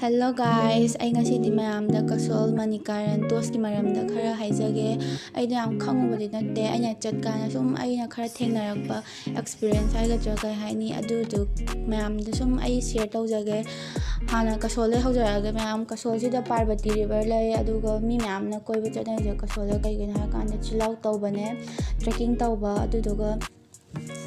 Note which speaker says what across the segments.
Speaker 1: Hello guys, ꯑꯩ ꯉꯁꯤꯗꯤ ꯃꯌꯥꯝꯗ ꯀꯁꯣꯜ ꯃꯅꯤꯀꯥꯔꯟ ꯇꯣꯁꯀꯤ ꯃꯔꯝꯗ ꯈꯔ ꯍꯥꯏꯖꯒꯦ. ꯑꯩꯗꯣ ꯌꯥꯝ ꯈꯪꯉꯨꯕꯗꯤ ꯅꯠꯇꯦ. ꯑꯩꯅ ꯆꯠꯀꯥꯟꯗ ꯁꯨꯝ ꯑꯩꯅ ꯈꯔ ꯊꯦꯡꯅꯔꯛꯄ ꯑꯦꯛꯁꯄꯤꯔꯤꯌꯦꯟꯁ ꯍꯥꯏꯒꯗ꯭ꯔꯥ ꯀꯩ ꯍꯥꯏꯅꯤ ꯑꯗꯨꯗꯨ ꯃꯌꯥꯝꯗ ꯁꯨꯝ ꯑꯩ ꯁꯤꯌꯔ ꯇꯧꯖꯒꯦ. ꯍꯥꯟꯅ ꯀꯁꯣꯜꯗꯩ ꯍꯧꯖꯔꯛꯑꯒꯦ ꯃꯌꯥꯝ. ꯀꯁꯣꯜꯁꯤꯗ ꯄꯥꯔꯕꯇꯤ ꯔꯤꯚꯔ ꯂꯩ, ꯑꯗꯨꯒ ꯃꯤ ꯃꯌꯥꯝꯅ ꯀꯣꯏꯕ ꯆꯠꯅꯔꯤꯁꯦ ꯀꯁꯣꯜꯗ ꯀꯩꯒꯤꯅꯣ ꯍꯥꯏꯔꯀꯥꯟꯗ ꯆꯤꯜ ꯑꯥꯎꯠ ꯇꯧꯕꯅꯦ, ꯇ꯭ꯔꯦꯛꯀꯤꯡ ꯇꯧꯕ. ꯑꯗꯨꯗꯨꯒ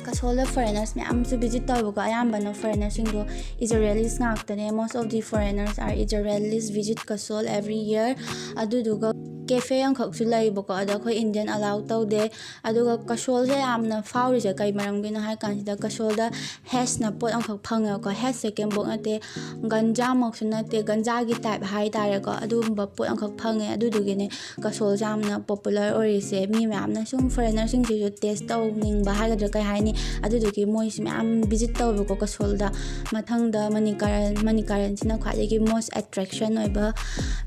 Speaker 1: ꯀꯁꯣꯜꯗ ꯐꯣꯔꯦꯅꯔꯁ ꯃꯌꯥꯝꯁꯨ ꯚꯤꯖꯤꯠ ꯇꯧꯋꯦꯕꯀꯣ. ꯑꯌꯥꯝꯕꯅ ꯐꯣꯔꯦꯅꯔꯁꯤꯡꯗꯣ ꯏꯖꯔꯦꯂꯤꯁ ꯉꯥꯛꯇꯅꯦ. Most of the foreigners are Israelis visit Kasol every year. ꯑꯗꯨꯗꯨꯒ ꯀꯦꯐꯦ ꯑꯃꯈꯛꯁꯨ ꯂꯩꯕꯀꯣ, ꯑꯗ ꯑꯩꯈꯣই ꯏꯟꯗꯤꯌꯟ ꯑꯂꯥꯎ ꯇꯧꯗꯦ. ꯑꯗꯨꯒ ꯀꯁꯣꯜꯁꯦ ꯌꯥꯝꯅ ꯐꯥꯎꯔꯤꯁꯦ ꯀꯩ ꯃꯔꯝꯒꯤꯅꯣ ꯍꯥꯏ カンꯁꯤꯗ ꯀꯁꯣꯜꯗ ꯍꯦꯁꯅ ꯄꯣꯠ ꯑꯃꯈꯛ ꯐꯪꯉꯦꯕꯀꯣ. ꯍꯦꯁꯁꯦ ꯀꯦꯝꯕꯣꯛ ꯅꯠꯇꯦ, ꯒꯟꯖꯥꯃꯛꯁꯨ ꯅꯠꯇꯦ, ꯒꯟꯖꯥꯒꯤ ꯇꯥꯏꯞ ꯍꯥꯏꯇꯥꯔꯦꯀꯣ. ꯑꯗꯨꯒꯨꯝꯕ ꯄꯣꯠ ꯑꯃꯈꯛ ꯐꯪꯉꯦ. ꯑꯗꯨꯗꯨꯒꯤꯅꯦ ꯀꯁꯣꯜꯁꯦ ꯌꯥꯝꯅ ꯄꯣꯄꯨꯂꯔ ꯑꯣꯏꯔꯤꯁꯦ. ꯃꯤ ꯃꯌꯥꯝꯅ ꯁꯨꯝ ꯐꯣꯔꯦꯅꯔꯁꯤꯡꯁꯤꯁꯨ ꯇꯦꯁ ꯇꯧꯅꯤꯡꯕ ꯍꯥꯏꯒꯗ꯭ꯔꯥ ꯀꯩ ꯍꯥꯏꯅꯤ, ꯑꯗꯨꯗꯨꯒꯤ ꯃꯣꯏꯁꯤ ꯃꯌꯥꯝ ꯚꯤꯖꯤꯠ ꯇꯧꯋꯦꯕꯀꯣ ꯀꯁꯣꯜꯗ. ꯃꯊꯪꯗ ꯃꯅꯤꯀꯥꯔꯟꯁꯤꯅ ꯈ꯭ꯋꯥꯏꯗꯒꯤ ꯃꯣꯁ ꯑꯦꯇ꯭ꯔꯦꯛꯁꯟ ꯑꯣꯏꯕ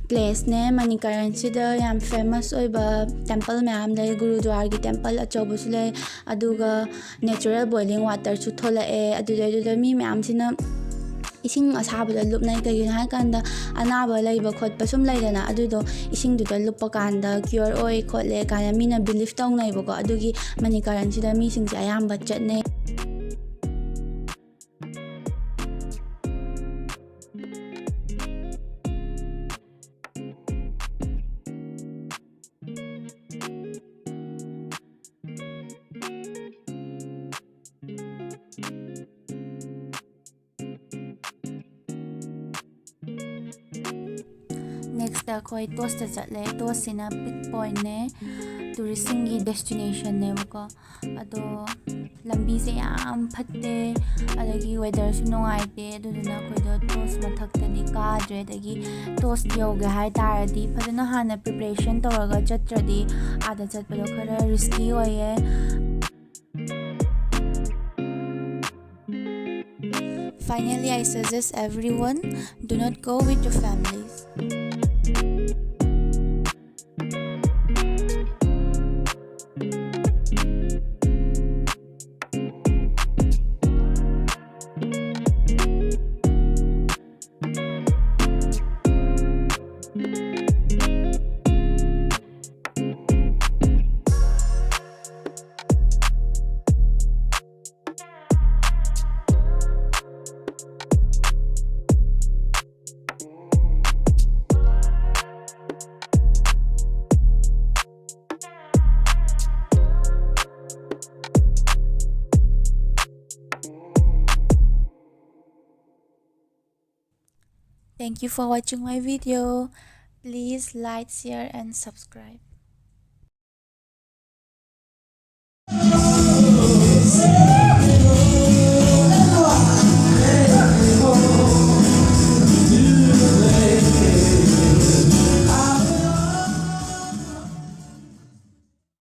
Speaker 1: ꯄ꯭ꯂꯦꯁꯅꯦ. ꯃꯅꯤꯀꯥꯔꯟꯁꯤꯗ ꯌꯥꯝ ꯐꯦꯃꯁ ꯑꯣꯏꯕ ꯇꯦꯝꯄꯜ ꯃꯌꯥꯝ ꯂꯩ. ꯒꯨꯔꯨꯗ꯭ꯋꯥꯔꯒꯤ ꯇꯦꯝꯄꯜ ꯑꯆꯧꯕꯁꯨ ꯂꯩ, ꯑꯗꯨꯒ ꯅꯦꯆꯔꯦꯜ ꯕꯣꯏꯂꯤꯡ ꯋꯥꯇꯔꯁꯨ ꯊꯣꯛꯂꯛꯑꯦ. ꯑꯗꯨꯗꯩꯗꯨꯗ ꯃꯤ ꯃꯌꯥꯝꯁꯤꯅ ꯏꯁꯤꯡ ꯑꯁꯥꯕꯗ ꯂꯨꯞꯅꯩ. ꯀꯩꯒꯤꯅꯣ ꯍꯥꯏꯔꯀꯥꯟꯗ ꯑꯅꯥꯕ ꯂꯩꯕ ꯈꯣꯠꯄ ꯁꯨꯝ ꯂꯩꯗꯅ, ꯑꯗꯨꯗꯣ ꯏꯁꯤꯡꯗꯨꯗ ꯂꯨꯞꯄ ꯀꯥꯟꯗ ꯀ꯭ꯌꯣꯔ ꯑꯣꯏ ꯈꯣꯠꯂꯦ ꯀꯥꯏꯅ ꯃꯤꯅ ꯕꯤꯂꯤꯐ ꯇꯧꯅꯩꯕꯀꯣ. ꯑꯗꯨꯒꯤ ꯃꯅꯤꯀꯥꯔꯟꯁꯤꯗ ꯃꯤꯁꯤꯡꯁꯦ ꯑꯌꯥꯝꯕ ꯆꯠꯅꯩ. ꯅꯦꯛꯁꯇ ꯑꯩꯈꯣꯏ ꯇꯣꯁꯇ ꯆꯠꯂꯦ. ꯇꯣꯁꯁꯤꯅ ꯄꯤꯛ ꯄꯣꯏꯟꯠꯅꯦ, ꯇꯨꯔꯤꯁꯁꯤꯡꯒꯤ ꯗꯦꯁꯇꯤꯅꯦꯁꯟꯅꯦꯕꯀꯣ. ꯑꯗꯣ ꯂꯝꯕꯤꯁꯦ ꯌꯥꯝ ꯐꯠꯇꯦ, ꯑꯗꯒꯤ ꯋꯦꯗꯔꯁꯨ ꯅꯨꯡꯉꯥꯏꯇꯦ. ꯑꯗꯨꯗꯨꯅ ꯑꯩꯈꯣꯏꯗꯣ ꯇꯣꯁ ꯃꯊꯛꯇꯗꯤ ꯀꯥꯗ꯭ꯔꯦ. ꯑꯗꯒꯤ ꯇꯣꯁ ꯌꯧꯒꯦ ꯍꯥꯏ ꯇꯥꯔꯗꯤ ꯐꯖꯅ ꯍꯥꯟꯅ ꯄ꯭ꯔꯤꯄꯦꯔꯦꯁꯟ ꯇꯧꯔꯒ ꯆꯠꯇ꯭ꯔꯗꯤ ꯑꯥꯗ ꯆꯠꯄꯗꯣ ꯈꯔ ꯔꯤꯁꯀꯤ ꯑꯣꯏꯌꯦ. Finally, I suggest everyone, do not go with your families. Thank you for watching my video. Please like, share and subscribe.